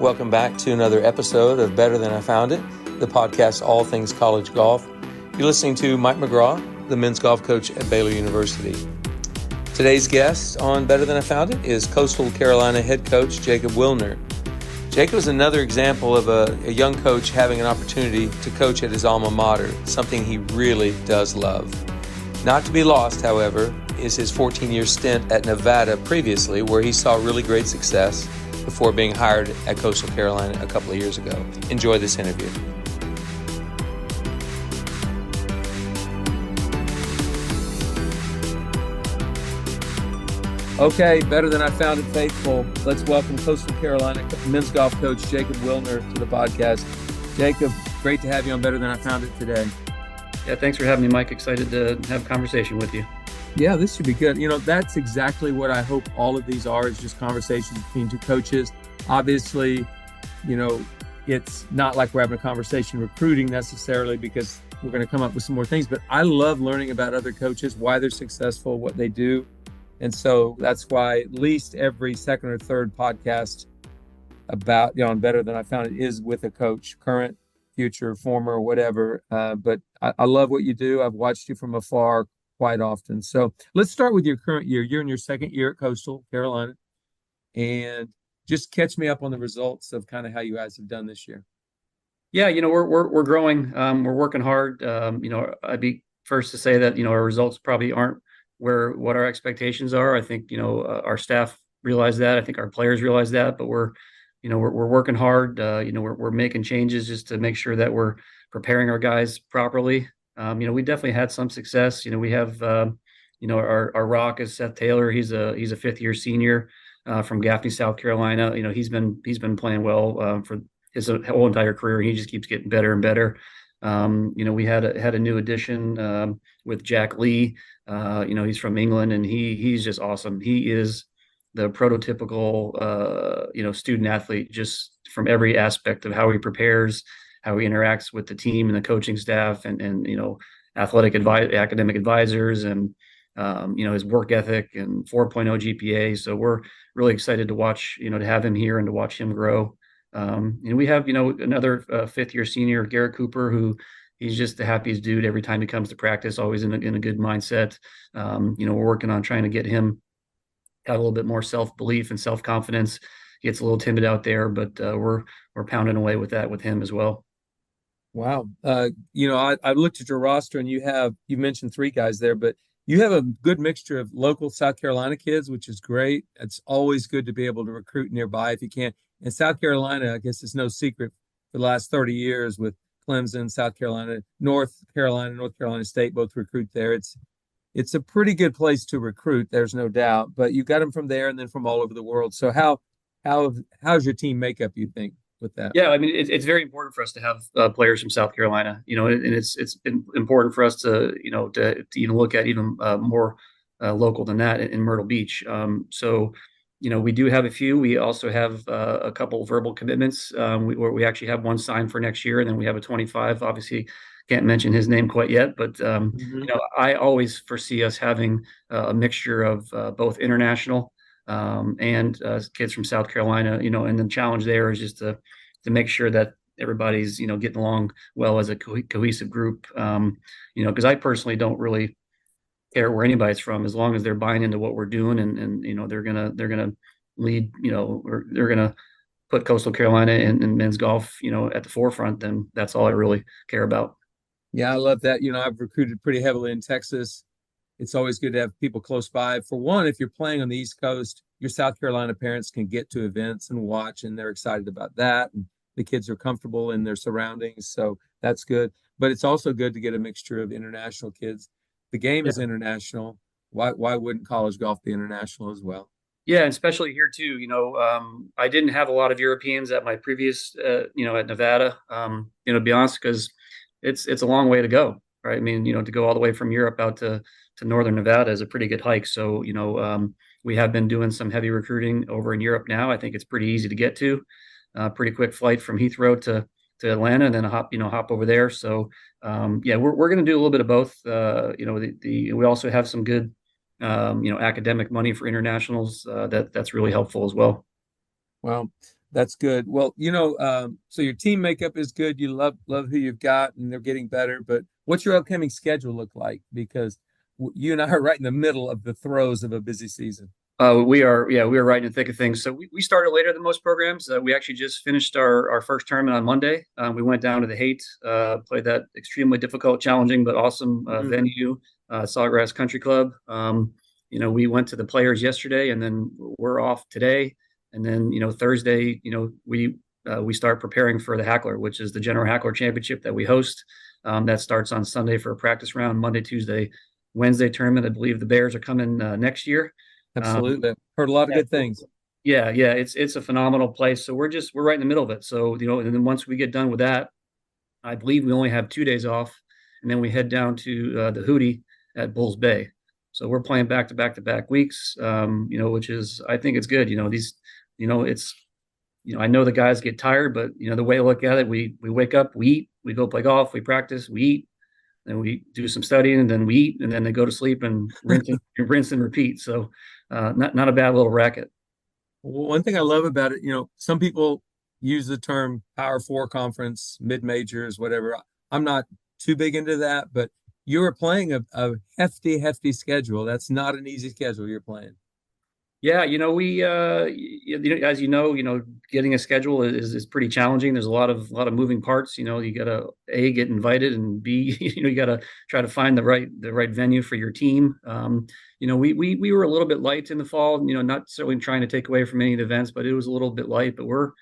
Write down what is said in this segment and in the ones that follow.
Welcome back to another episode of Better Than I Found It, the podcast all things college golf. You're listening to Mike McGraw, the men's golf coach at Baylor University. Today's guest on Better Than I Found It is Coastal Carolina head coach Jacob Wilner. Jacob is another example of a young coach having an opportunity to coach at his alma mater, something he really does love. Not to be lost, however, is his 14-year stint at Nevada previously, where he saw really great success before being hired at Coastal Carolina a couple of years ago. Enjoy this interview. Okay, Better Than I Found It faithful. Let's welcome Coastal Carolina men's golf coach Jacob Wilner to the podcast. Jacob, great to have you on Better Than I Found It today. Yeah, thanks for having me, Mike. Excited to have a conversation with you. Yeah, this should be good. You know, that's exactly what I hope all of these are, is just conversations between two coaches. Obviously, you know, it's not like we're having a conversation recruiting necessarily, because we're going to come up with some more things. But I love learning about other coaches, why they're successful, what they do. And so that's why at least every second or third podcast about, you know, on Better Than I Found It is with a coach, current, future, former, whatever. But I love what you do. I've watched you from afar quite often. So let's start with your current year. You're in your second year at Coastal Carolina, and just catch me up on the results of kind of how you guys have done this year. Yeah, you know, we're growing. We're working hard. You know, I'd be first to say that, you know, our results probably aren't what our expectations are. I think, you know, our staff realize that. I think our players realize that. But we're working hard. You know, we're making changes just to make sure that we're preparing our guys properly. You know, we definitely had some success. You know, we have, you know, our rock is Seth Taylor. He's a fifth-year senior from Gaffney, South Carolina. You know, he's been playing well for his whole entire career. He just keeps getting better and better. You know, we had a new addition with Jack Lee. You know, he's from England, and he's just awesome. He is the prototypical, you know, student athlete, just from every aspect of how he prepares, how he interacts with the team and the coaching staff, and you know, academic advisors, and you know, his work ethic and 4.0 GPA. So we're really excited to watch, you know, to have him here and to watch him grow. And we have, you know, another fifth-year senior, Garrett Cooper, who he's just the happiest dude every time he comes to practice, always in a good mindset. You know, we're working on trying to get him have a little bit more self-belief and self-confidence. He gets a little timid out there, but we're pounding away with that with him as well. Wow. You know, I looked at your roster, and you mentioned three guys there, but you have a good mixture of local South Carolina kids, which is great. It's always good to be able to recruit nearby if you can. And South Carolina, I guess it's no secret, for the last 30 years with Clemson, South Carolina, North Carolina State, both recruit there. It's a pretty good place to recruit, there's no doubt. But you got them from there and then from all over the world. So how's your team makeup, you think, with that? Yeah, I mean, it's very important for us to have players from South Carolina, you know, and it's important for us to, you know, to even look at even more local than that in Myrtle Beach. So, you know, we do have a few. We also have a couple verbal commitments. We actually have one signed for next year, and then we have a 25. Obviously, can't mention his name quite yet, but you know, I always foresee us having a mixture of both international and kids from South Carolina. You know, and the challenge there is just to make sure that everybody's, you know, getting along well as a cohesive group. You know, because I personally don't really care where anybody's from, as long as they're buying into what we're doing, and you know, they're gonna lead, you know, or they're gonna put Coastal Carolina and men's golf, you know, at the forefront. Then that's all I really care about. Yeah, I love that. You know, I've recruited pretty heavily in Texas. It's always good to have people close by. For one, if you're playing on the East Coast, your South Carolina parents can get to events and watch, and they're excited about that. And the kids are comfortable in their surroundings, so that's good. But it's also good to get a mixture of international kids. The game is international. Why wouldn't college golf be international as well? Yeah, and especially here too. You know, I didn't have a lot of Europeans at my previous, you know, at Nevada. You know, to be honest, because it's a long way to go, right? I mean, you know, to go all the way from Europe out to northern Nevada is a pretty good hike. So, you know, we have been doing some heavy recruiting over in Europe now. I think it's pretty easy to get to. Pretty quick flight from Heathrow to Atlanta, and then hop over there. So yeah, we're going to do a little bit of both. You know, we also have some good you know, academic money for internationals. That's really helpful as well. Well, That's good. Well, so your team makeup is good. You love who you've got, and they're getting better. But what's your upcoming schedule look like? Because you and I are right in the middle of the throes of a busy season. We are right in the thick of things. So we started later than most programs. We actually just finished our first tournament on Monday. We went down to the Haight, played that extremely difficult, challenging, but awesome Mhm. venue, Sawgrass Country Club. We went to the Players yesterday, and then we're off today. And then, Thursday, we start preparing for the Hackler, which is the General Hackler Championship that we host. That starts on Sunday for a practice round, Monday, Tuesday, Wednesday tournament. I believe the Bears are coming next year. Um, Absolutely. Heard a lot of yeah, good things. yeah, it's a phenomenal place. So we're right in the middle of it. So, and then once we get done with that, I believe we only have 2 days off, and then we head down to the Hootie at Bulls Bay. So we're playing back to back to back weeks, which is I think it's good. It's I know the guys get tired, but the way I look at it, we wake up, we eat, we go play golf, we practice, we eat, then we do some studying, and then we eat, and then they go to sleep and rinse and repeat. So not a bad little racket. Well, one thing I love about it, some people use the term Power Four conference, mid majors, whatever. I'm not too big into that, but you are playing a hefty schedule. That's not an easy schedule you're playing. Yeah, as getting a schedule is pretty challenging. There's a lot of moving parts. You gotta A, get invited, and B, you gotta try to find the right venue for your team. We were a little bit light in the fall. Not certainly trying to take away from any of the events, but it was a little bit light. But we're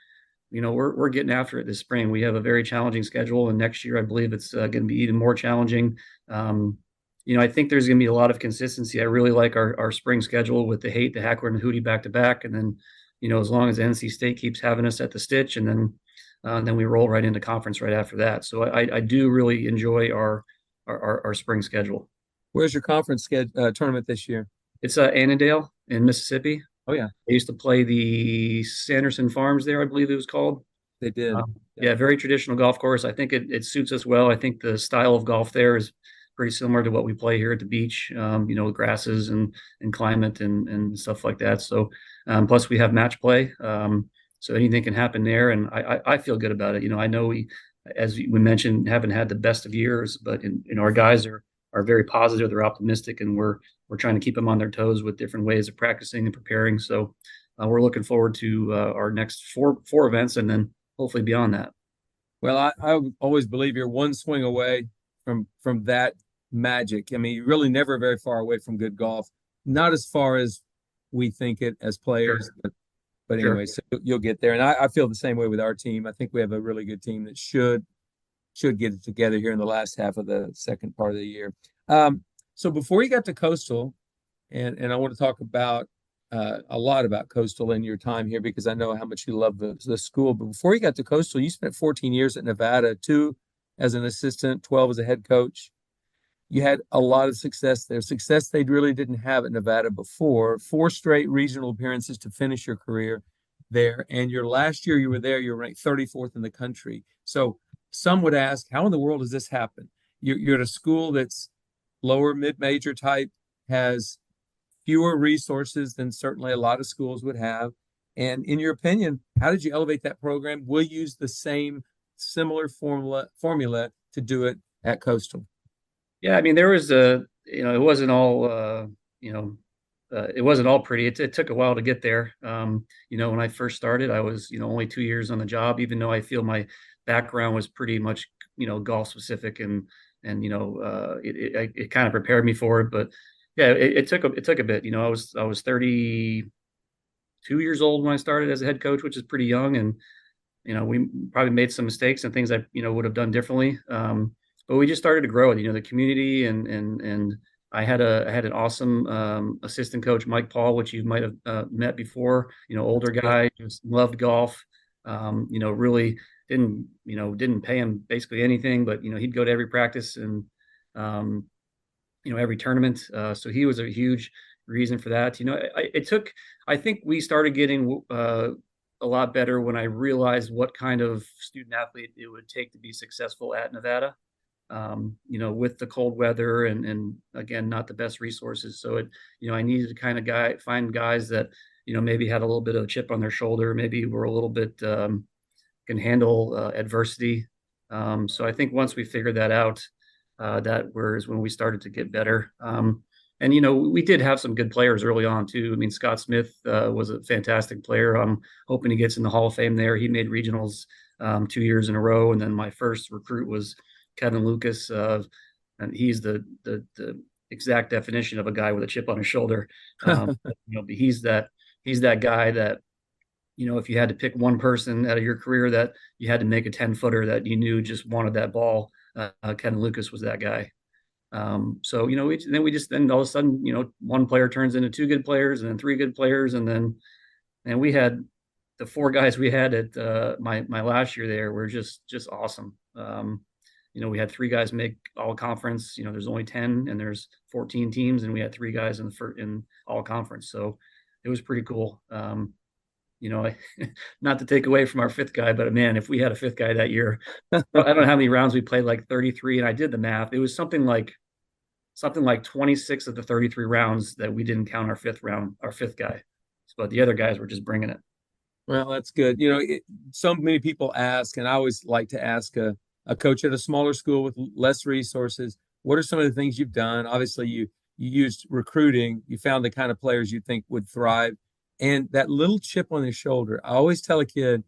getting after it this spring. We have a very challenging schedule, and next year I believe it's going to be even more challenging. Um, I think there's going to be a lot of consistency. I really like our spring schedule with the Haight, the Hackler, and the Hootie back to back, and then as long as NC State keeps having us at the Stitch, and then we roll right into conference right after that. So I do really enjoy our spring schedule. Where's your tournament this year? It's Annandale in Mississippi. Oh yeah, I used to play the Sanderson Farms there, I believe it was called. they did. Yeah. Yeah, very traditional golf course. I think it suits us well. I think the style of golf there is pretty similar to what we play here at the beach, grasses and climate and stuff like that. So, plus we have match play. So anything can happen there. And I feel good about it. I know as we mentioned, haven't had the best of years, but our guys are very positive. They're optimistic, and we're trying to keep them on their toes with different ways of practicing and preparing. So we're looking forward to our next four events, and then hopefully beyond that. Well, I always believe you're one swing away from that magic. I mean, you're really never very far away from good golf. Not as far as we think it as Sure. players, but Sure. anyway, so you'll get there. And I feel the same way with our team. I think we have a really good team that should get it together here in the last half of the second part of the year. So before you got to Coastal, and I want to talk about a lot about Coastal in your time here because I know how much you love the school. But before you got to Coastal, you spent 14 years at Nevada, 2 as an assistant, 12 as a head coach. You had a lot of success there, success they really didn't have at Nevada before. 4 straight regional appearances to finish your career there. And your last year you were there, you were ranked 34th in the country. So some would ask, how in the world does this happen? You're at a school that's lower mid-major type, has fewer resources than certainly a lot of schools would have. And in your opinion, how did you elevate that program? We'll use the same similar formula to do it at Coastal. Yeah, I mean, there was it wasn't all, it wasn't all pretty. It took a while to get there. When I first started, I was, only 2 years on the job, even though I feel my background was pretty much, golf specific it kind of prepared me for it. But yeah, it took a bit. I was 32 years old when I started as a head coach, which is pretty young, and we probably made some mistakes and things I would have done differently. But we just started to grow it. The community and I had an awesome assistant coach, Mike Paul, which you might have met before. Older guy, just loved golf. Really didn't pay him basically anything, but he'd go to every practice and every tournament. So he was a huge reason for that. I think we started getting a lot better when I realized what kind of student athlete it would take to be successful at Nevada. With the cold weather and again, not the best resources. So I needed to kind of find guys that, maybe had a little bit of a chip on their shoulder, maybe were a little bit can handle adversity. So I think once we figured that out, that was when we started to get better. And we did have some good players early on too. I mean, Scott Smith was a fantastic player. I'm hoping he gets in the Hall of Fame there. He made regionals 2 years in a row, and then my first recruit was Kevin Lucas, and he's the exact definition of a guy with a chip on his shoulder. But he's that guy that if you had to pick one person out of your career that you had to make a 10-footer that you knew just wanted that ball, Kevin Lucas was that guy. So then all of a sudden, one player turns into two good players and then three good players. And we had the four guys we had at my last year there were just awesome. We had three guys make all conference. There's only 10 and there's 14 teams, and we had three guys in all conference. So it was pretty cool. Not to take away from our fifth guy, but man, if we had a fifth guy that year, I don't know how many rounds we played, like 33. And I did the math. It was something like 26 of the 33 rounds that we didn't count our fifth guy. But the other guys were just bringing it. Well, that's good. So many people ask, and I always like to ask a coach at a smaller school with less resources, what are some of the things you've done? Obviously, you used recruiting. You found the kind of players you think would thrive. And that little chip on his shoulder, I always tell a kid,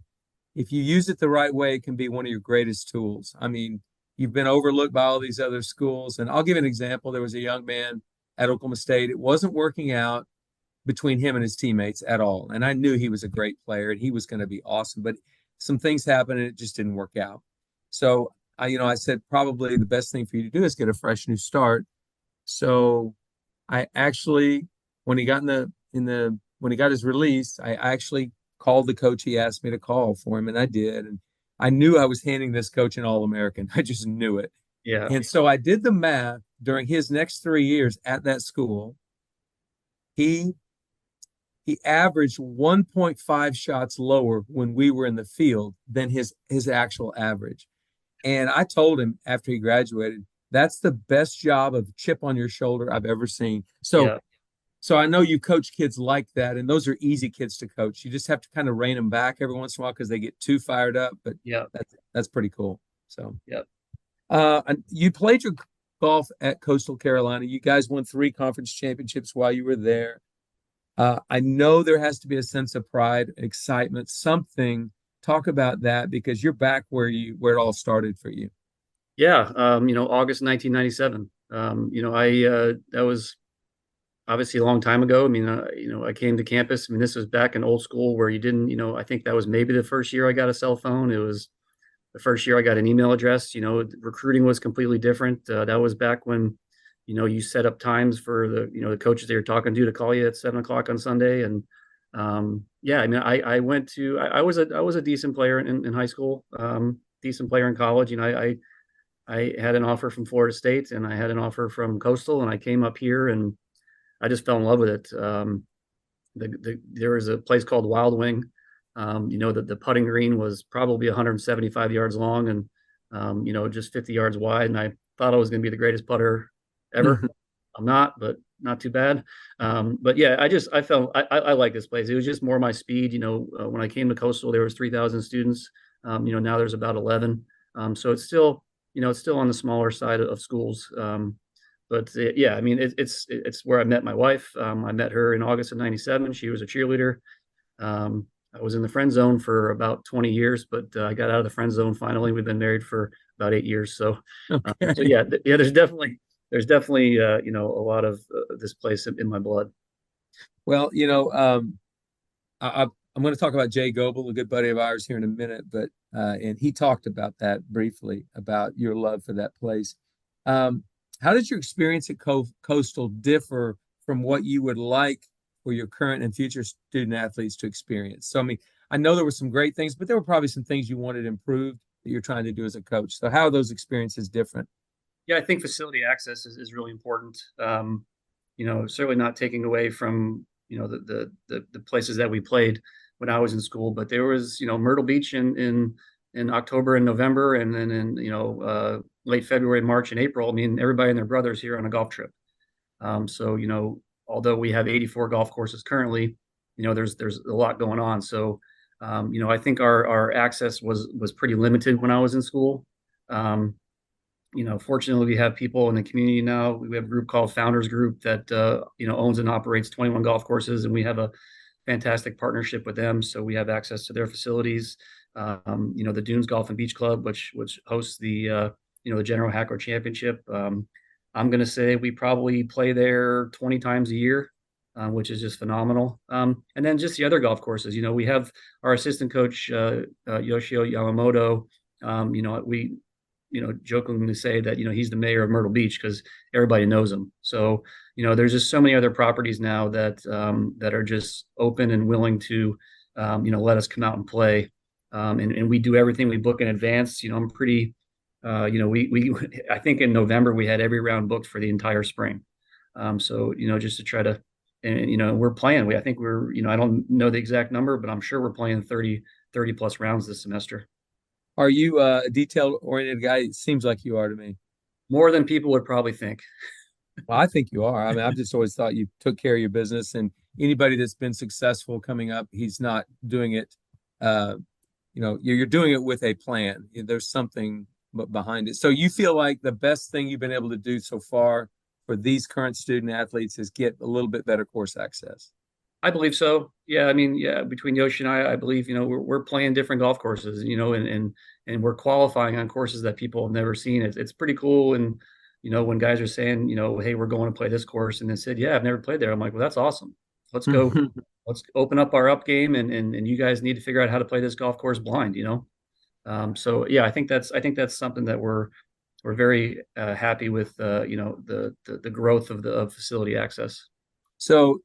if you use it the right way, it can be one of your greatest tools. I mean, you've been overlooked by all these other schools. And I'll give an example. There was a young man at Oklahoma State. It wasn't working out between him and his teammates at all. And I knew he was a great player and he was going to be awesome. But some things happened and it just didn't work out. So, I said, probably the best thing for you to do is get a fresh new start. So I actually, when he got when he got his release, I actually called the coach he asked me to call for him, and I did. And I knew I was handing this coach an All-American. I just knew it. Yeah. And so I did the math during his next 3 years at that school. He averaged 1.5 shots lower when we were in the field than his actual average. And I told him after he graduated, that's the best job of chip on your shoulder I've ever seen. So I know you coach kids like that, and those are easy kids to coach. You just have to kind of rein them back every once in a while because they get too fired up. But yeah, that's pretty cool. So yeah, you played your golf at Coastal Carolina. You guys won 3 conference championships while you were there. I know there has to be a sense of pride, excitement, something. Talk about that because you're back where it all started for you. Yeah. August 1997. That was obviously a long time ago. I mean, I came to campus. I mean, this was back in old school where you didn't, I think that was maybe the first year I got a cell phone. It was the first year I got an email address. Recruiting was completely different. That was back when, you set up times for the coaches that you're talking to call you at 7 o'clock on Sunday. And I mean, I was a decent player in high school, decent player in college. I had an offer from Florida State and I had an offer from Coastal, and I came up here and I just fell in love with it. There was a place called Wild Wing. The putting green was probably 175 yards long and, just 50 yards wide. And I thought I was going to be the greatest putter ever. I'm not, but not too bad. But yeah, I like this place. It was just more my speed. When I came to Coastal, there was 3,000 students. Now there's about 11. So it's still on the smaller side of schools. But yeah, I mean, it's where I met my wife. I met her in August of '97. She was a cheerleader. I was in the friend zone for about 20 years, but I got out of the friend zone finally. We've been married for about 8 years. So, Okay. so yeah, there's definitely a lot of this place in my blood. Well, I'm going to talk about Jay Goebel, a good buddy of ours, here in a minute, but and he talked about that briefly, about your love for that place. How did your experience at Coastal differ from what you would like for your current and future student athletes to experience? So, I mean, I know there were some great things, but there were probably some things you wanted improved that you're trying to do as a coach. So how are those experiences different? Yeah, I think facility access is really important. Certainly not taking away from, the places that we played when I was in school, but there was, Myrtle Beach in October and November, and then in, late February, March, and April. I mean, everybody and their brothers here on a golf trip. So, although we have 84 golf courses currently, there's a lot going on. So, I think our access was pretty limited when I was in school. Um, Fortunately, we have people in the community now. We have a group called Founders Group that owns and operates 21 golf courses, and we have a fantastic partnership with them. So we have access to their facilities. The Dunes Golf and Beach Club, which hosts the General Hacker Championship. I'm going to say we probably play there 20 times a year, which is just phenomenal. And then just the other golf courses. We have our assistant coach Yoshio Yamamoto. We jokingly say that he's the mayor of Myrtle Beach because everybody knows him. So there's just so many other properties now that are just open and willing to let us come out and play. And we do everything, we book in advance. I'm pretty we I think in November we had every round booked for the entire spring. So just to try to, and we're playing. I think we're I don't know the exact number, but I'm sure we're playing 30 plus rounds this semester. Are you a detail-oriented guy? It seems like you are to me. More than people would probably think. Well, I think you are. I mean, I've just always thought you took care of your business, and anybody that's been successful coming up, he's not doing it. You're doing it with a plan. There's something behind it. So you feel like the best thing you've been able to do so far for these current student athletes is get a little bit better course access. I believe so. Yeah, I mean, yeah, between Yoshi and I believe we're playing different golf courses, and we're qualifying on courses that people have never seen. It's pretty cool, and when guys are saying, hey, we're going to play this course, and they said, yeah, I've never played there. I'm like, well, that's awesome. Let's go. Let's open up our up game, and you guys need to figure out how to play this golf course blind. So yeah, I think that's something that we're very happy with. The growth of facility access. So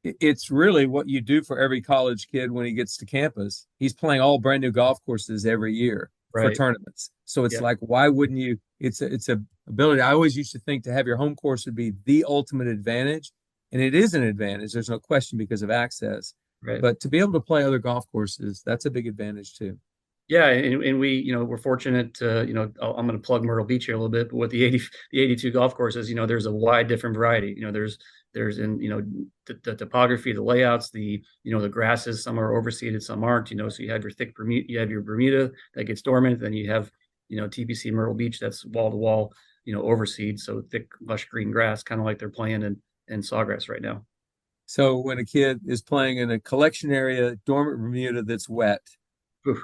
it's really what you do for every college kid when he gets to campus. He's playing all brand new golf courses every year for tournaments. So it's like, why wouldn't you? It's a ability. I always used to think to have your home course would be the ultimate advantage, and it is an advantage. There's no question because of access. Right. But to be able to play other golf courses, that's a big advantage too. Yeah, and we, we're fortunate to, I'm going to plug Myrtle Beach here a little bit, but with the 82 golf courses, there's a wide different variety. There's in, the topography, the layouts, the grasses, some are overseeded, some aren't, so you have your thick Bermuda, you have your Bermuda that gets dormant, then you have, TPC Myrtle Beach, that's wall to wall, overseed. So thick, lush green grass, kind of like they're playing in Sawgrass right now. So when a kid is playing in a collection area, dormant Bermuda that's wet, Oof.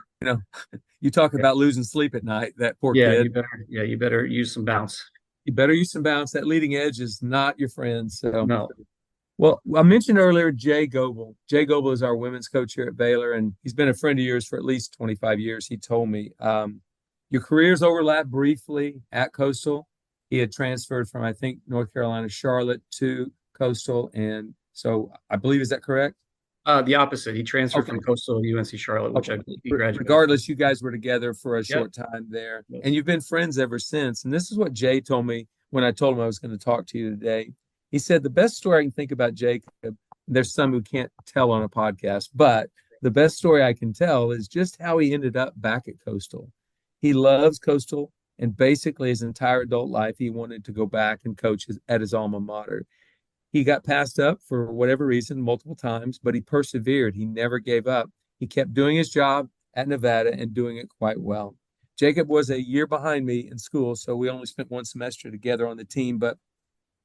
You talk about losing sleep at night, that poor Yeah, kid. you better use some bounce. You better use some bounce. That leading edge is not your friend. So, No. well, I mentioned earlier Jay Goebel. Jay Goebel is our women's coach here at Baylor, and he's been a friend of yours for at least 25 years. He told me your careers overlapped briefly at Coastal. He had transferred from, I think, North Carolina, Charlotte to Coastal. And so I believe, is that correct? The opposite. He transferred from Coastal to UNC Charlotte, which I believe he graduated. Regardless, you guys were together for a short time there, and you've been friends ever since. And this is what Jay told me when I told him I was going to talk to you today. He said, the best story I can think about Jacob, there's some who can't tell on a podcast, but the best story I can tell is just how he ended up back at Coastal. He loves Coastal, and basically his entire adult life, he wanted to go back and coach at his alma mater. He got passed up for whatever reason multiple times, but he persevered. He never gave up. He kept doing his job at Nevada and doing it quite well. Jacob was a year behind me in school, so we only spent one semester together on the team, but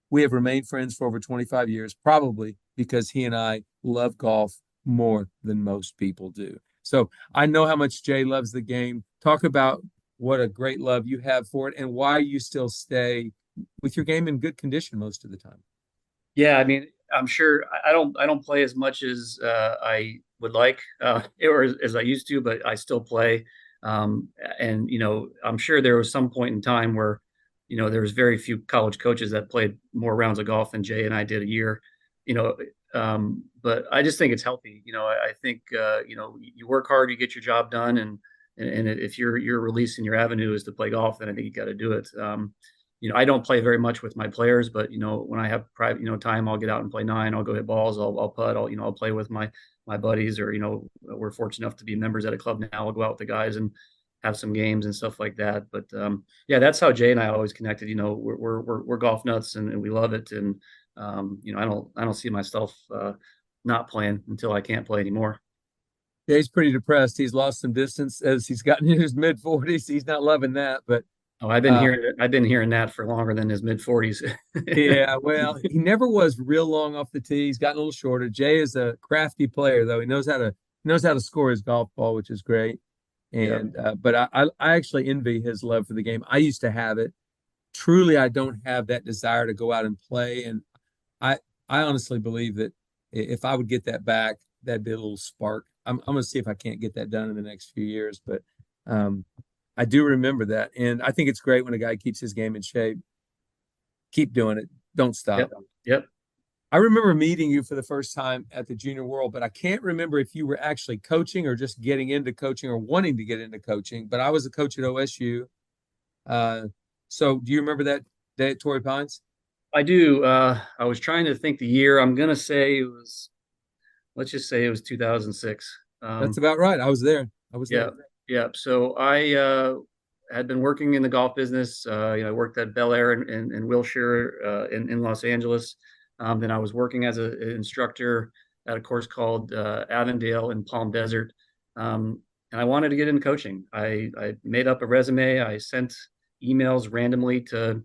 we have remained friends for over 25 years, probably because he and I love golf more than most people do. So I know how much Jay loves the game. Talk about what a great love you have for it and why you still stay with your game in good condition most of the time. Yeah, I mean, I'm sure I don't play as much as I would like, or as I used to, but I still play. And I'm sure there was some point in time where, there was very few college coaches that played more rounds of golf than Jay and I did a year. But I just think it's healthy. I think you work hard, you get your job done, and if your release in your avenue is to play golf, then I think you got to do it. I don't play very much with my players, but when I have private, time, I'll get out and play nine. I'll go hit balls. I'll putt. I'll play with my buddies, or we're fortunate enough to be members at a club now. I'll go out with the guys and have some games and stuff like that. But yeah, that's how Jay and I always connected. We're golf nuts and we love it. And I don't see myself not playing until I can't play anymore. Yeah, he's pretty depressed. He's lost some distance as he's gotten in his mid 40s. He's not loving that, but Oh, uh, I've been hearing that for longer than his mid 40s. yeah, well, he never was real long off the tee. He's gotten a little shorter. Jay is a crafty player, though. He knows how to score his golf ball, which is great. Yeah. And but I actually envy his love for the game. I used to have it. Truly, I don't have that desire to go out and play. And I I honestly believe that if I would get that back, that'd be a little spark. I'm going to see if I can't get that done in the next few years, but um, I do remember that, and I think it's great when a guy keeps his game in shape. Keep doing it. Don't Yep. stop. Yep. I remember meeting you for the first time at the Junior World, but I can't remember if you were actually coaching or just getting into coaching or wanting to get into coaching. But I was a coach at OSU. Uh, so do you remember that day at Torrey Pines? I do. I was trying to think the year. I'm gonna say it was, let's just say it was 2006. That's about right. I was there. I was Yeah, there. yeah. So I had been working in the golf business. I worked at Bel Air in Wilshire, in Los Angeles. Then I was working as an instructor at a course called Avondale in Palm Desert. And I wanted to get into coaching. I made up a resume. I sent emails randomly to,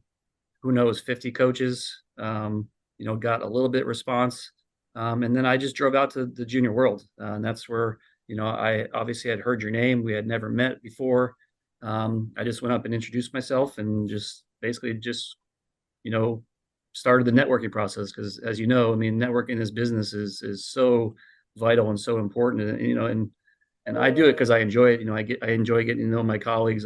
who knows, 50 coaches. Got a little bit response. And then I just drove out to the Junior World. And that's where, I obviously had heard your name. We had never met before. I just went up and introduced myself and just basically just, you know, started the networking process. Because as you know, I mean, networking in this business is so vital and so important. And I do it because I enjoy it. I enjoy getting to know my colleagues.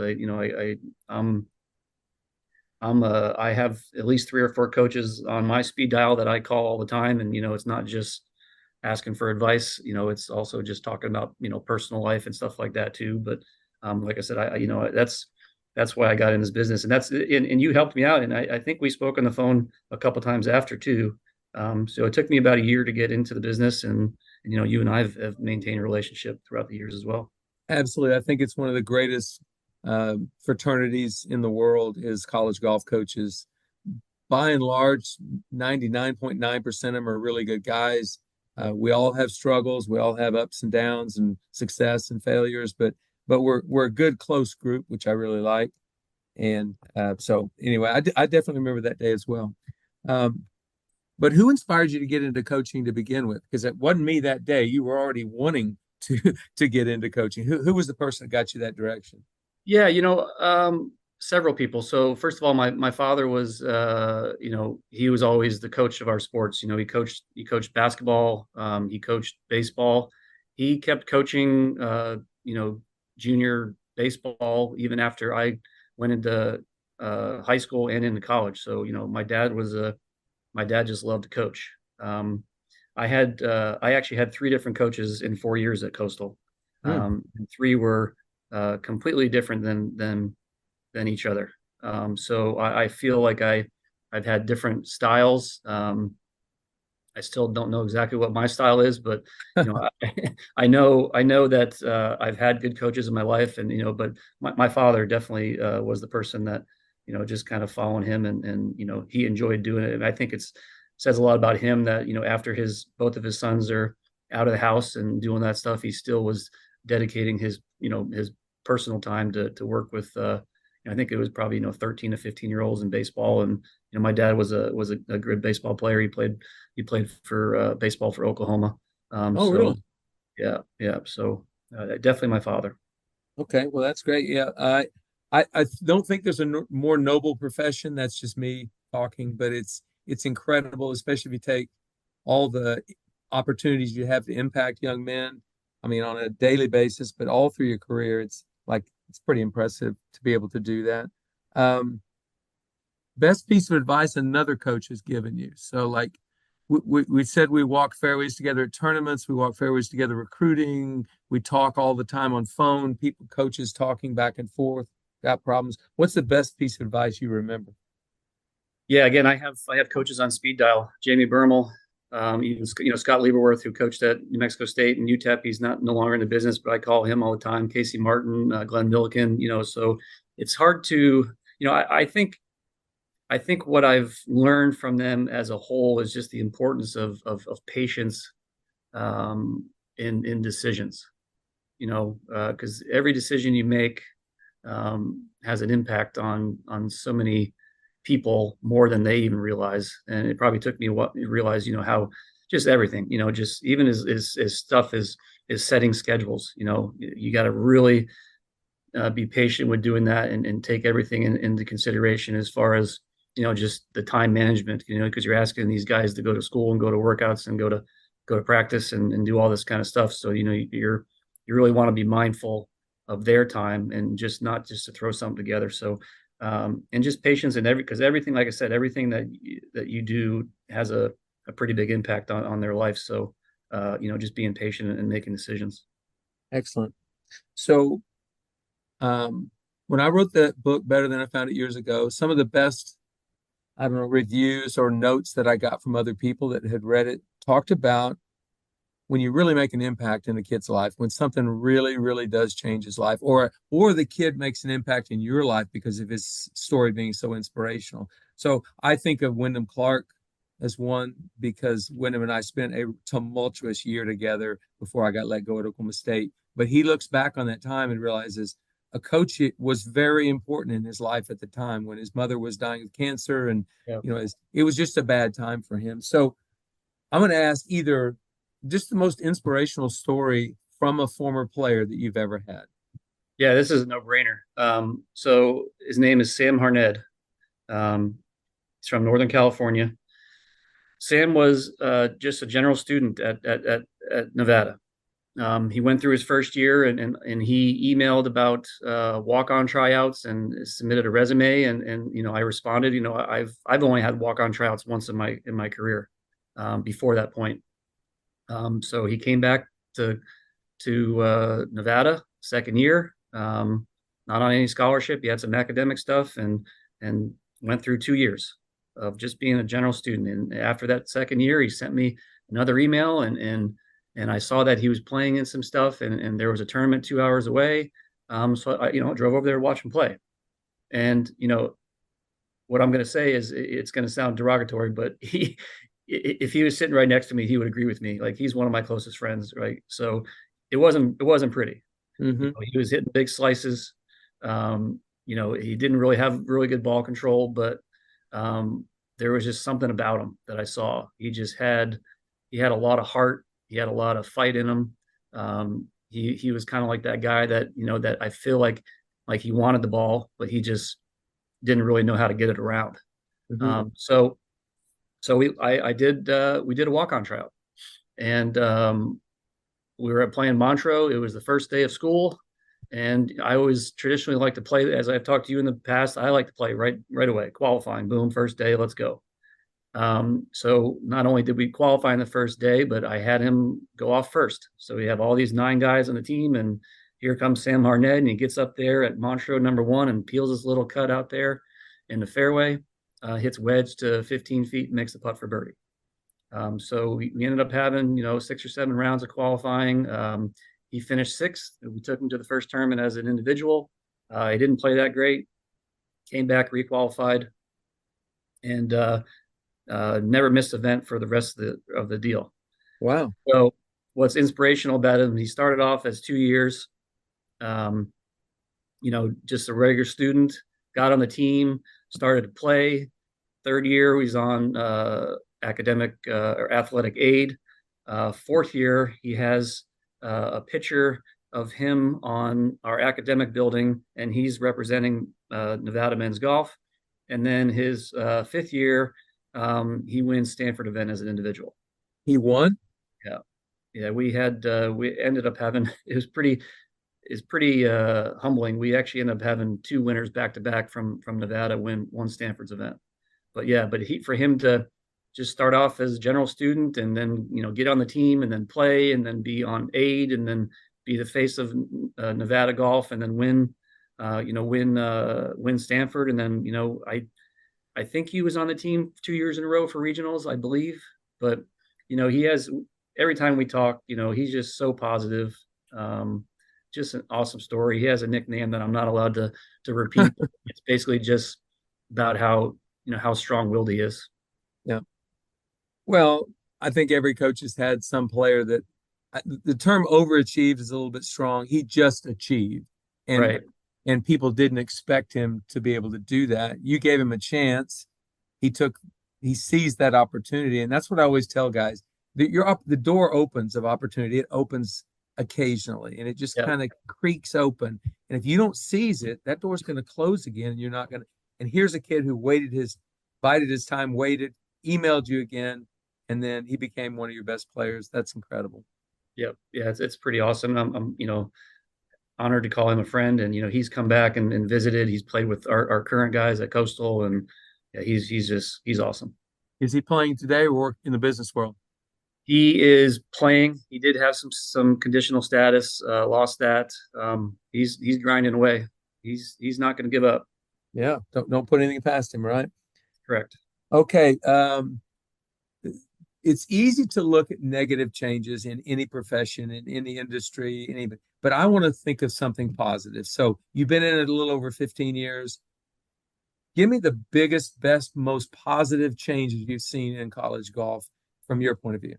I'm I have at least three or four coaches on my speed dial that I call all the time, and it's not just asking for advice. It's also just talking about personal life and stuff like that too. But like I said, that's why I got in this business, and and you helped me out, and I think we spoke on the phone a couple times after too. So it took me about a year to get into the business, and you and I have maintained a relationship throughout the years as well. Absolutely. I think it's one of the greatest fraternities in the world is college golf coaches. By and large, 99.9% of them are really good guys. We all have struggles. We all have ups and downs and success and failures, but we're a good close group, which I really like. And so anyway, I definitely remember that day as well. Um, but who inspired you to get into coaching to begin with? Because it wasn't me that day. You were already wanting to get into coaching. Who was the person that got you that direction? Yeah, several people. So first of all, my father was, he was always the coach of our sports. He coached basketball, he coached baseball. He kept coaching, junior baseball even after I went into high school and into college. So my dad just loved to coach. I actually had three different coaches in 4 years at Coastal. Hmm. And three were completely different than each other. So I feel like I've had different styles. I still don't know exactly what my style is, but I know that I've had good coaches in my life, and but my father definitely was the person that just kind of following him, and he enjoyed doing it, and I think it's says a lot about him that after his both of his sons are out of the house and doing that stuff, he still was dedicating his personal time to work with. I think it was probably 13 to 15-year-olds in baseball, and my dad was a good baseball player. He played for baseball for Oklahoma. Oh, So really? yeah, yeah. So definitely my father. Okay, well, that's great. Yeah, I don't think there's a more noble profession. That's just me talking, but it's incredible, especially if you take all the opportunities you have to impact young men. I mean, on a daily basis, but all through your career, it's pretty impressive to be able to do that. Um, Best piece of advice another coach has given you. So, like we said, we walk fairways together at tournaments. We walk fairways together recruiting. We talk all the time on phone. People, coaches talking back and forth. Got problems. What's the best piece of advice you remember? Yeah, again, I have coaches on speed dial. Jamie Bermel, even Scott Lieberworth, who coached at New Mexico State and UTEP. He's not no longer in the business, but I call him all the time. Casey Martin, Glenn Milliken. So it's hard to. I think what I've learned from them as a whole is just the importance of patience in decisions, because every decision you make has an impact on so many people more than they even realize. And it probably took me a while to realize, how just everything, just even as stuff is setting schedules, you got to really be patient with doing that and take everything into consideration as far as, just the time management, because you're asking these guys to go to school and go to workouts and go to practice and do all this kind of stuff. So, you really want to be mindful of their time and just not just to throw something together. So, and just patience and because everything, like I said, everything that you do has a pretty big impact on their life. So, just being patient and making decisions. Excellent. So, when I wrote that book, Better Than I Found It, years ago, some of the best, I don't know, reviews or notes that I got from other people that had read it talked about when you really make an impact in a kid's life, when something really, really does change his life, or the kid makes an impact in your life because of his story being so inspirational. So I think of Wyndham Clark as one, because Wyndham and I spent a tumultuous year together before I got let go at Oklahoma State. But he looks back on that time and realizes a coach was very important in his life at the time when his mother was dying of cancer, and Yeah. it was just a bad time for him. So I'm going to ask either just the most inspirational story from a former player that you've ever had. Yeah, this is a no-brainer. So his name is Sam Harned. He's from Northern California. Sam was just a general student at Nevada. He went through his first year and he emailed about walk-on tryouts and submitted a resume and I responded. I've only had walk-on tryouts once in my career before that point. So he came back to Nevada second year, not on any scholarship. He had some academic stuff and went through 2 years of just being a general student. And after that second year, he sent me another email and I saw that he was playing in some stuff and there was a tournament 2 hours away. So I, drove over there to watch him play. And, what I'm going to say is it's going to sound derogatory, but if he was sitting right next to me, he would agree with me. Like, he's one of my closest friends. Right. So it wasn't pretty. Mm-hmm. He was hitting big slices. He didn't really have really good ball control, but there was just something about him that I saw. He had a lot of heart. He had a lot of fight in him. He was kind of like that guy that, that I feel like he wanted the ball, but he just didn't really know how to get it around. Mm-hmm. So we did a walk-on tryout, and we were playing Montreux. It was the first day of school, and I always traditionally like to play, as I've talked to you in the past, I like to play right away, qualifying, boom, first day, let's go. So not only did we qualify in the first day, but I had him go off first. So we have all these 9 guys on the team, and here comes Sam Harned, and he gets up there at Montreux #1 and peels his little cut out there in the fairway, hits wedge to 15 feet, and makes the putt for birdie. So we ended up having, 6 or 7 rounds of qualifying. He finished 6th. We took him to the first tournament as an individual. He didn't play that great. Came back, requalified, and never missed an event for the rest of the deal. Wow. So what's inspirational about him? He started off as 2 years, just a regular student. Got on the team, started to play. Third year, he's on academic or athletic aid. Fourth year, he has a picture of him on our academic building, and he's representing Nevada men's golf. And then his 5th year, he wins Stanford event as an individual. He won? Yeah. We ended up having, it's pretty humbling. We actually ended up having 2 winners back to back from Nevada win one Stanford's event. But for him to just start off as a general student and then, get on the team and then play and then be on aid and then be the face of Nevada golf and then win Stanford. And then, I think he was on the team 2 years in a row for regionals, I believe. But, he has, every time we talk, he's just so positive. Just an awesome story. He has a nickname that I'm not allowed to repeat. It's basically just about how strong-willed he is. Yeah. Well, I think every coach has had some player that the term overachieved is a little bit strong. He just achieved, and Right. people didn't expect him to be able to do that. You gave him a chance. He took he seized that opportunity, and that's what I always tell guys. That you're up, the door opens of opportunity. It opens occasionally, and it just Yeah. kind of creaks open. And if you don't seize it, that door's going to close again, and you're not going to. And here's a kid who bided his time, waited, emailed you again, and then he became one of your best players. That's incredible. Yeah. Yeah. It's pretty awesome. I'm honored to call him a friend, and he's come back and visited. He's played with our current guys at Coastal, and yeah, he's awesome. Is he playing today or in the business world? He is playing. He did have some conditional status, lost that. He's grinding away. He's not going to give up. Yeah, don't put anything past him, right? Correct. Okay. It's easy to look at negative changes in any profession, in any industry, but I want to think of something positive. So you've been in it a little over 15 years. Give me the biggest, best, most positive changes you've seen in college golf from your point of view.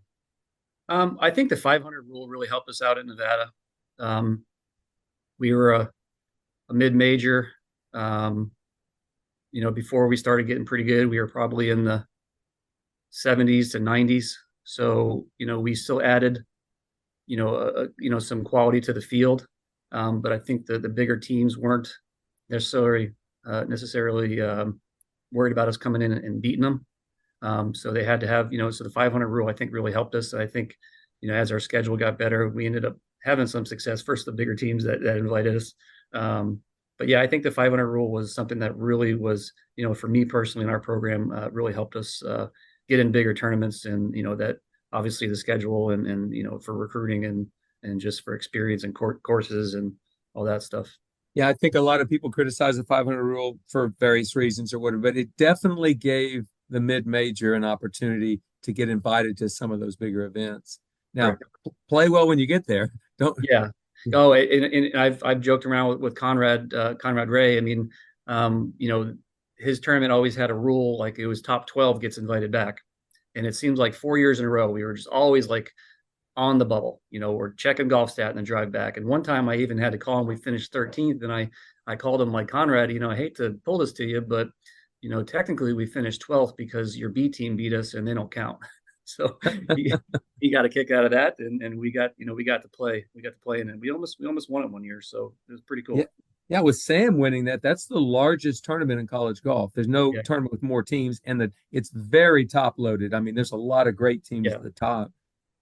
I think the 500 rule really helped us out in Nevada. Um, we were a mid-major. Before we started getting pretty good, we were probably in the 70s to 90s. So, we still added, some quality to the field. But I think the bigger teams weren't necessarily worried about us coming in and beating them. So they had to have, so the 500 rule, I think, really helped us. I think, as our schedule got better, we ended up having some success. First, the bigger teams that invited us. But yeah, I think the 500 rule was something that really was, for me personally in our program, really helped us get in bigger tournaments, and that obviously the schedule and for recruiting and just for experience and courses and all that stuff. Yeah, I think a lot of people criticize the 500 rule for various reasons or whatever, but it definitely gave the mid-major an opportunity to get invited to some of those bigger events. Now, Correct. play well when you get there. Don't. Yeah. Oh, and I've joked around with Conrad Ray. I mean, his tournament always had a rule, like it was top 12 gets invited back, and it seems like 4 years in a row we were just always like on the bubble. We're checking golf stat and then drive back. And one time I even had to call him. We finished 13th, and I called him like, Conrad, I hate to pull this to you, but technically we finished 12th because your B team beat us and they don't count. So he got a kick out of that, and we got to play, and then we almost won it one year, so it was pretty Yeah, cool. yeah. With Sam winning that, that's the largest tournament in college golf. There's no Yeah, tournament with more teams, and it's very top loaded. I mean, there's a lot of great teams yeah, at the top. yeah.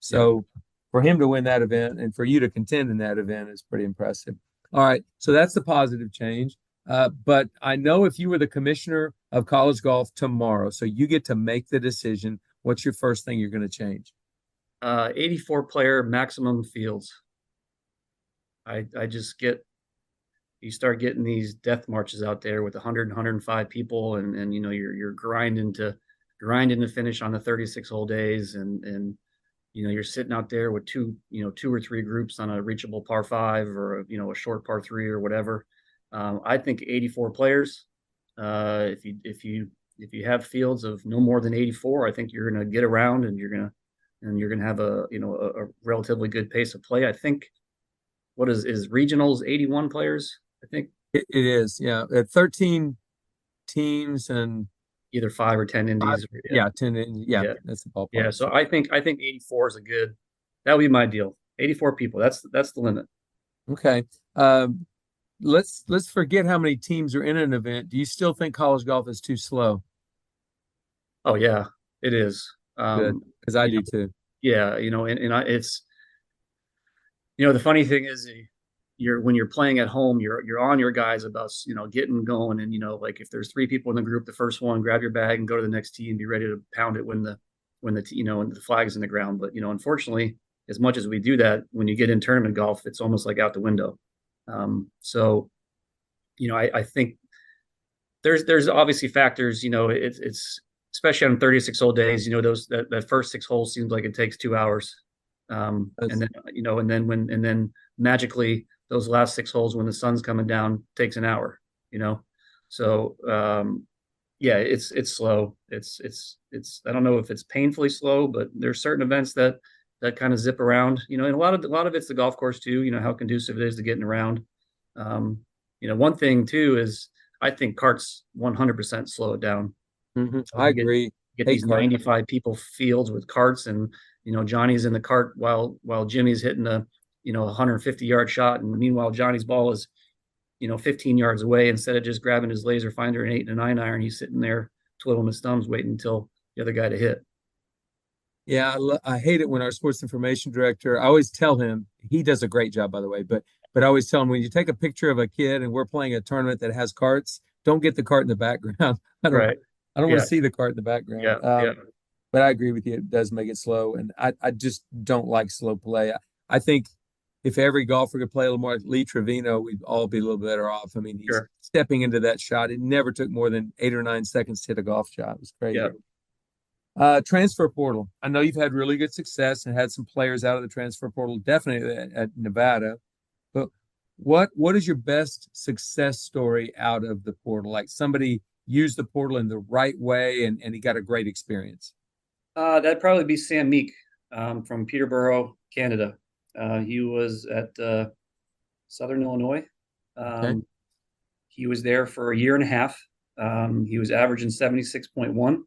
So for him to win that event and for you to contend in that event is pretty impressive. All right, so that's the positive change. But I know if you were the commissioner of college golf tomorrow, so you get to make the decision, what's your first thing you're going to change? 84 player maximum fields. I just you start getting these death marches out there with 100 105 people, and you're grinding to finish on the 36 hole days, and you're sitting out there with two or three groups on a reachable par five, or a short par three or whatever. I think 84 players. If you have fields of no more than 84, I think you're going to get around, and you're going to have a relatively good pace of play. I think what is regionals 81 players. I think It is, yeah. At 13 teams and either 5 or 10 five, indies. Yeah, yeah, 10, yeah, yeah, that's the yeah. ballpark. So So, I think 84 is a good. That would be my deal. 84 people. That's the limit. okay. Let's forget how many teams are in an event. Do you still think college golf is too slow? Oh yeah, it is. Good, because I You know, do too. yeah, it's the funny thing is, when you're playing at home, you're on your guys about getting going, and like if there's three people in the group, the first one, grab your bag and go to the next tee and be ready to pound it when the flag is in the ground. But unfortunately, as much as we do that, when you get in tournament golf, it's almost like out the window. So I think there's obviously factors. It's especially on 36 hole days. Those that first 6 holes seems like it takes 2 hours, and then magically those last 6 holes when the sun's coming down takes an hour. So Yeah, it's slow. It's I don't know if it's painfully slow, but there's certain events that kind of zip around, and a lot of it's the golf course too, how conducive it is to getting around. Um, one thing too is I think carts 100% slow it down. I You get agree. get Hey, these Cart. 95 people fields with carts, and Johnny's in the cart while Jimmy's hitting a 150-yard shot, and meanwhile Johnny's ball is 15 yards away. Instead of just grabbing his laser finder and 8 and a 9 iron, he's sitting there twiddling his thumbs, waiting until the other guy to hit. Yeah, I hate it when our sports information director, I always tell him, he does a great job, by the way, but I always tell him when you take a picture of a kid and we're playing a tournament that has carts, don't get the cart in the background. I don't Right. I don't want Yeah. to see the cart in the background. Yeah. Yeah. But I agree with you. It does make it slow, and I just don't like slow play. I think if every golfer could play a little more like Lee Trevino, we'd all be a little better off. I mean, he's Sure. stepping into that shot. It never took more than 8 or 9 seconds to hit a golf shot. It was crazy. Yeah. Transfer portal. I know you've had really good success and had some players out of the transfer portal, definitely at Nevada. But what is your best success story out of the portal? Like somebody used the portal in the right way and he got a great experience. That'd probably be Sam Meek, from Peterborough, Canada. He was at Southern Illinois. Okay. He was there for a year and a half. He was averaging 76.1,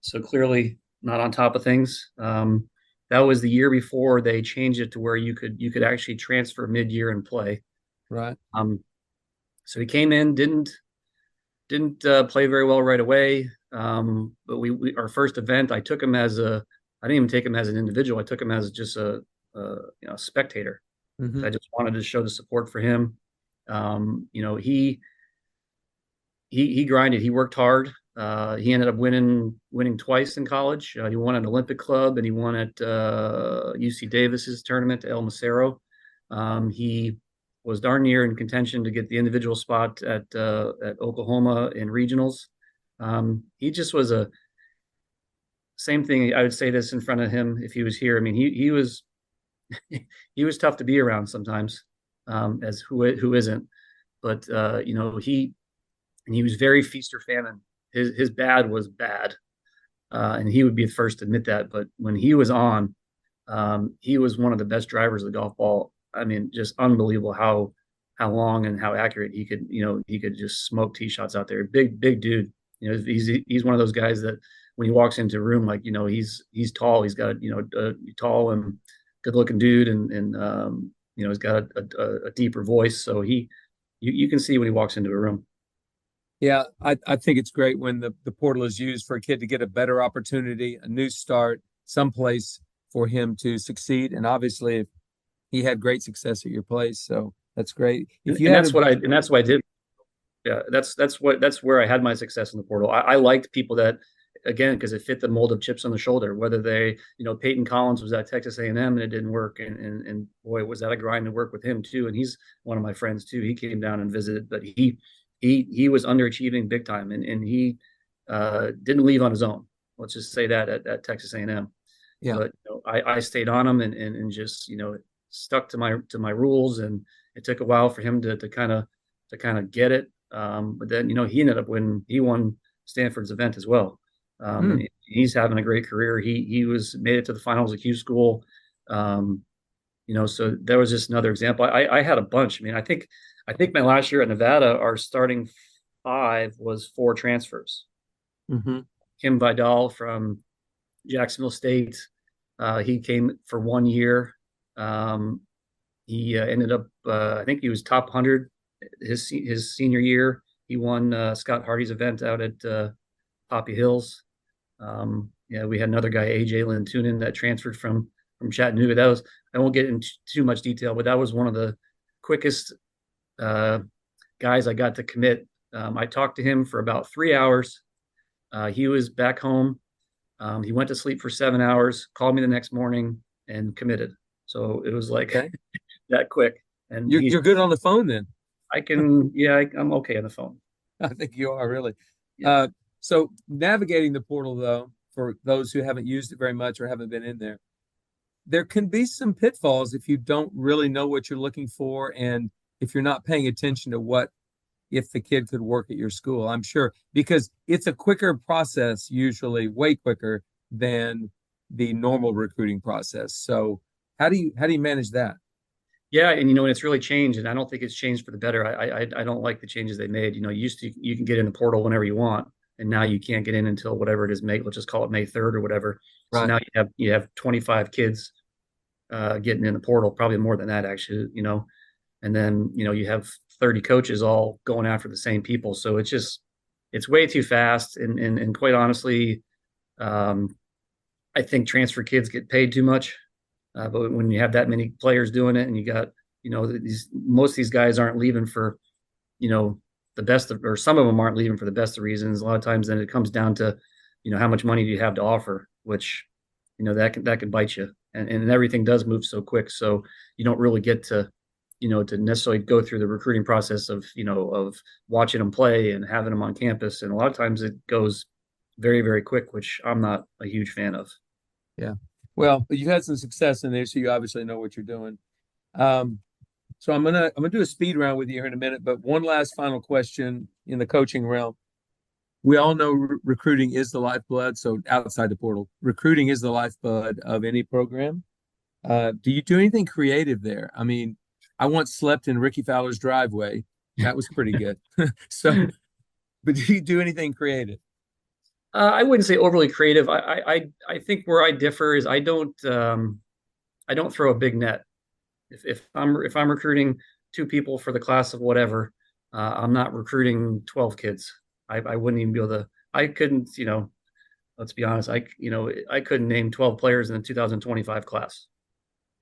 so clearly not on top of things. That was the year before they changed it to where you could actually transfer mid-year and play. Right. So he came in, didn't play very well right away. But we our first event, I didn't even take him as an individual. I took him as just a spectator. Mm-hmm. I just wanted to show the support for him. He grinded. He worked hard. He ended up winning twice in college. He won at Olympic Club and he won at UC Davis's tournament, El Macero. He was darn near in contention to get the individual spot at Oklahoma in regionals. He just was a same thing. I would say this in front of him if he was here. I mean, he was he was tough to be around sometimes, as who isn't. But he was very feast or famine. His bad was bad, and he would be the first to admit that. But when he was on, he was one of the best drivers of the golf ball. I mean, just unbelievable how long and how accurate he could just smoke tee shots out there. Big dude. He's one of those guys that when he walks into a room, like he's tall. He's got a tall and good looking dude, and he's got a deeper voice. So you can see when he walks into a room. Yeah, I think it's great when the portal is used for a kid to get a better opportunity, a new start, someplace for him to succeed. And obviously, if he had great success at your place, so that's great. If you And had that's what I did. Yeah, that's where I had my success in the portal. I liked people that, again, because it fit the mold of chips on the shoulder. Whether they, Peyton Collins was at Texas A&M and it didn't work, and boy, was that a grind to work with him too. And he's one of my friends too. He came down and visited, but he was underachieving big time, and he didn't leave on his own. Let's just say that at Texas A&M. yeah. But I stayed on him and just stuck to my rules, and it took a while for him to kind of get it. But then he ended up winning. He won Stanford's event as well. And he's having a great career. He made it to the finals at Q School. So there was just another example. I had a bunch. I mean, I think my last year at Nevada, our starting five was 4 transfers. Mm-hmm. Kim Vidal from Jacksonville State. He came for 1 year. He ended up, I think he was top 100 his senior year. He won Scott Hardy's event out at Poppy Hills. We had another guy, AJ Lintunen, that transferred from Chattanooga. I won't get into too much detail, but that was one of the quickest guys I got to commit. I talked to him for about 3 hours. He was back home. He went to sleep for 7 hours, called me the next morning, and committed. So it was like that quick. And You're good on the phone then. I'm okay on the phone. I think you are really. Yeah. So navigating the portal, though, for those who haven't used it very much or haven't been in there can be some pitfalls if you don't really know what you're looking for, and if you're not paying attention to what if the kid could work at your school. I'm sure because it's a quicker process, usually way quicker than the normal recruiting process. So how do you manage that? Yeah, and it's really changed, and I don't think it's changed for the better. I don't like the changes they made. Used to you can get in the portal whenever you want, and now you can't get in until whatever it is, May. Let's just call it May 3rd or whatever. So Right. now you have 25 kids getting in the portal, probably more than that actually. And then you have 30 coaches all going after the same people. So it's way too fast, and quite honestly, um, I think transfer kids get paid too much. But when you have that many players doing it, and you got, most of these guys aren't leaving for, the best of, or some of them aren't leaving for the best of reasons. A lot of times, then it comes down to, how much money do you have to offer, which, that can bite you, and everything does move so quick. So you don't really get to necessarily go through the recruiting process of watching them play and having them on campus. And a lot of times it goes very, very quick, which I'm not a huge fan of. Yeah. Well, but you had some success in there, so you obviously know what you're doing. Um, so I'm gonna do a speed round with you here in a minute, but one last final question in the coaching realm. We all know recruiting is the lifeblood. So outside the portal, recruiting is the lifeblood of any program. Do you do anything creative there? I mean, I once slept in Ricky Fowler's driveway. That was pretty good. So, but do you do anything creative? I wouldn't say overly creative. I think where I differ is I don't throw a big net. If I'm recruiting two people for the class of whatever, I'm not recruiting 12 kids. I wouldn't even be able to. I couldn't. Let's be honest. I couldn't name 12 players in the 2025 class.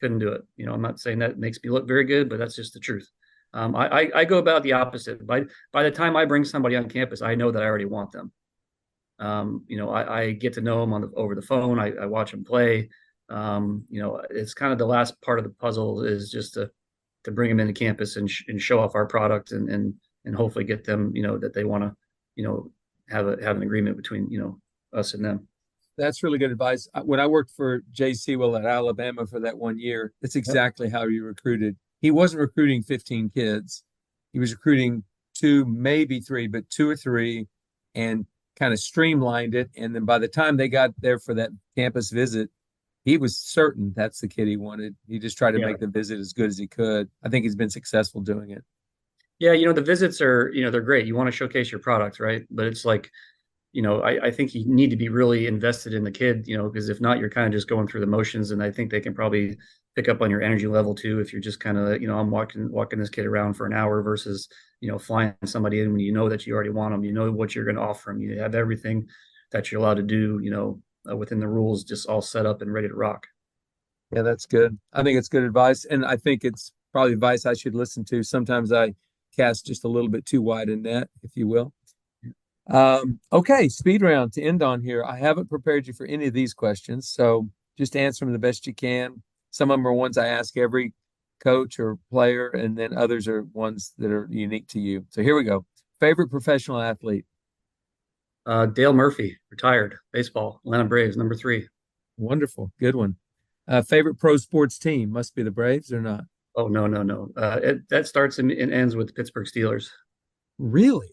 Couldn't do it. I'm not saying that makes me look very good, but that's just the truth. I go about the opposite. By the time I bring somebody on campus, I know that I already want them. I get to know them over the phone. I watch them play. It's kind of the last part of the puzzle is just to bring them into campus and show off our product and hopefully get them, that they want to, have an agreement between, us and them. That's really good advice. When I worked for Jay Sewell at Alabama for that 1 year, that's Yep. exactly how he recruited. He wasn't recruiting 15 kids. He was recruiting two, maybe three, but two or three, and kind of streamlined it. And then by the time they got there for that campus visit, he was certain that's the kid he wanted. He just tried to Yeah. make the visit as good as he could. I think he's been successful doing it. Yeah. The visits are, they're great. You want to showcase your product, right? But it's like, I think you need to be really invested in the kid, because if not, you're kind of just going through the motions. And I think they can probably pick up on your energy level too. If you're just kind of, I'm walking this kid around for an hour versus, flying somebody in when you know that you already want them, what you're going to offer them. You have everything that you're allowed to do, within the rules, just all set up and ready to rock. Yeah, that's good. I think it's good advice. And I think it's probably advice I should listen to. Sometimes I cast just a little bit too wide a net, if you will. Okay, speed round to end on here. I haven't prepared you for any of these questions, so just answer them the best you can. Some of them are ones I ask every coach or player, and then others are ones that are unique to you. So here we go. Favorite professional athlete? Dale Murphy, retired, baseball, Atlanta Braves, number 3. Wonderful, good one. Favorite pro sports team? Must be the Braves or not? Oh, no, no, no. That starts and ends with the Pittsburgh Steelers. Really?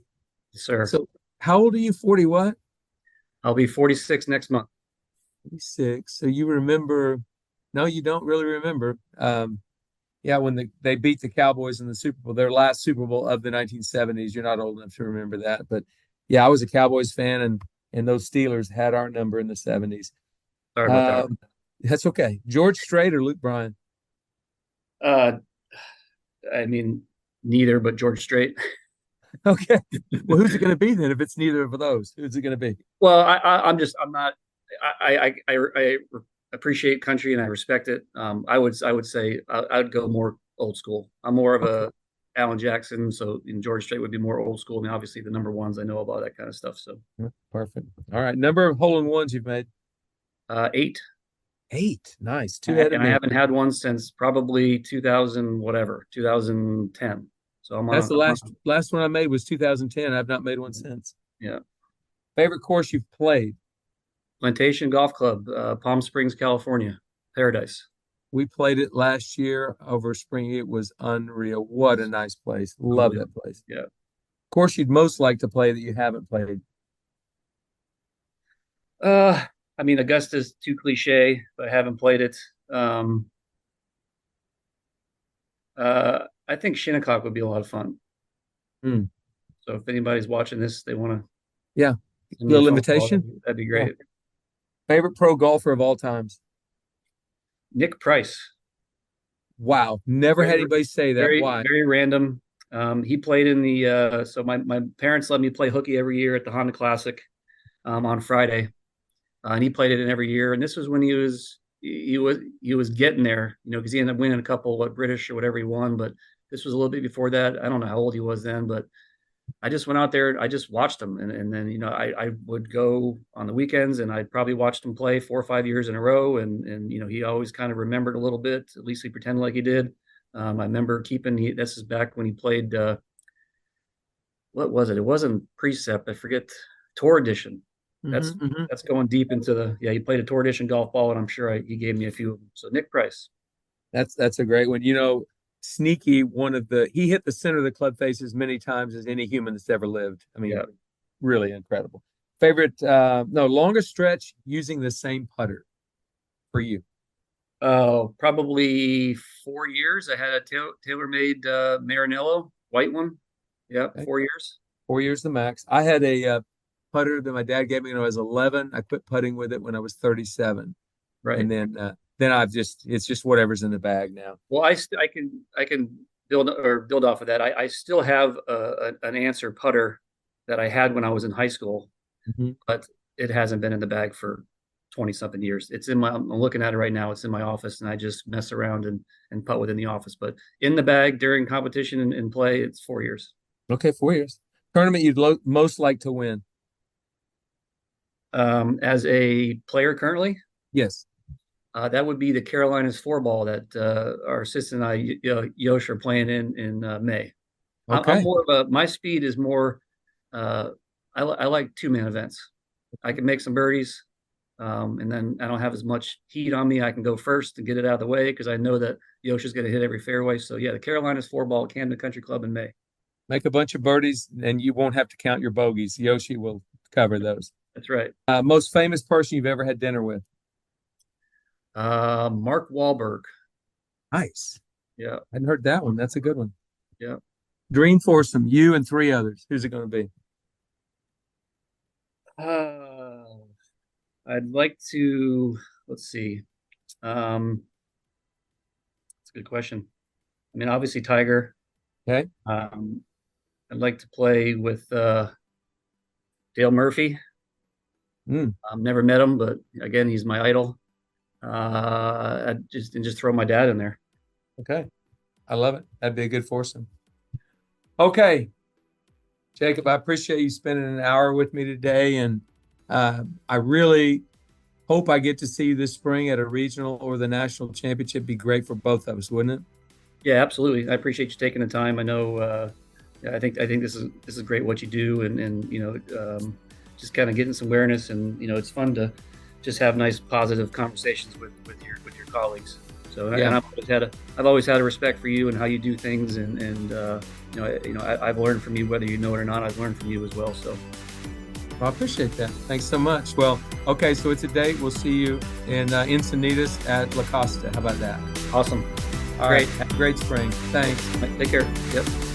Yes, sir. So how old are you? 40 what? I'll be 46 next month. 46. So you remember? No, you don't really remember. Yeah, when they beat the Cowboys in the Super Bowl, their last Super Bowl of the 1970s. You're not old enough to remember that, but yeah, I was a Cowboys fan, and those Steelers had our number in the 70s. Sorry about that. That's okay. George Strait or Luke Bryan? Uh, I mean, neither, but George Strait. Okay. Well, who's it going to be then? If it's neither of those, who's it going to be? Well, I'm not. I appreciate country and I respect it. I would say I'd go more old school. I'm more of Okay. a Alan Jackson, so in George Strait would be more old school. I mean, obviously the number ones I know about that kind of stuff. So Perfect. All right. Number of hole-in-ones you've made? 8, 8. Nice. Two ahead of and I me. haven't had one since probably 2000 whatever 2010. So That's the last one I made was 2010. I've not made one since. yeah. Favorite course you've played? Plantation Golf Club, Palm Springs, California, Paradise. We played it last year over spring. It was unreal. What a nice place. Love that Unbelievable. place. Yeah. Course you'd most like to play that you haven't played? I mean, Augusta's too cliche, but I haven't played it. Um, I think Shinnecock would be a lot of fun. Hmm. So if anybody's watching this, they want to Yeah. give me a Little phone call, invitation. that'd be Yeah. great. Favorite pro golfer of all times? Nick Price. Wow. Never had Very, anybody say that. very, Why? very random. He played in the so my parents let me play hooky every year at the Honda Classic on Friday. And he played it in every year. And this was when he was getting there, because he ended up winning a couple what British or whatever he won. But this was a little bit before that. I don't know how old he was then, but I just went out there. I just watched him, and then I would go on the weekends, and I'd probably watched him play 4 or 5 years in a row, and he always kind of remembered a little bit. At least he pretended like he did. I remember keeping. This is back when he played. What was it? It wasn't Precept. I forget. Tour Edition. That's Hmm. that's going deep into the. Yeah, he played a Tour Edition golf ball, and I'm sure he gave me a few of them. So Nick Price. That's a great one. Sneaky, he hit the center of the club face as many times as any human that's ever lived. I mean, Yeah. really incredible. Favorite, no, longest stretch using the same putter for you. Oh, probably 4 years. I had a tailor-made Marinello white one. Yeah, Okay. 4 years. 4 years the max. I had a putter that my dad gave me when I was 11. I quit putting with it when I was 37. Right. And then it's just whatever's in the bag now. Well, I can build off of that. I still have an answer putter that I had when I was in high school, Mhm. but it hasn't been in the bag for 20 something years. I'm looking at it right now. It's in my office, and I just mess around and putt within the office. But in the bag during competition and play, it's 4 years. Okay, 4 years. Tournament you'd most like to win? As a player currently, Yes. that would be the Carolinas four ball that our assistant and I, Yosh, are playing in May. I'm Okay. more of my speed is more, uh, I like two-man events. I can make some birdies, and then I don't have as much heat on me. I can go first and get it out of the way because I know that Yosh is going to hit every fairway. So yeah, the Carolinas four ball at Camden Country Club in May. Make a bunch of birdies and you won't have to count your bogeys. Yoshi will cover those. That's right. Most famous person you've ever had dinner with? Mark Wahlberg. Nice. Yeah, I hadn't heard that one. That's a good one. yeah. Dream foursome, you and three others. Who's it going to be? Uh, I'd like to, let's see. That's a good question. I mean, obviously Tiger. Okay. I'd like to play with Dale Murphy. Mm, I've never met him, but again, he's my idol. I'd just throw my dad in there. okay. I love it. That'd be a good foursome. Okay. Jacob, I appreciate you spending an hour with me today. And I really hope I get to see you this spring at a regional or the national championship. Be great for both of us, wouldn't it? Yeah, absolutely. I appreciate you taking the time. I know. Yeah, I think this is great what you do, and just kind of getting some awareness, and it's fun to just have nice positive conversations with your colleagues. So Yeah. and I've always had a respect for you and how you do things, and I've learned from you, whether you know it or not. I've learned from you as well. So Well, I appreciate that. Thanks so much. Well, okay, so it's a date. We'll see you in Encinitas at La Costa. How about that? awesome. All right. Have a great spring. Thanks. Take care. Yep.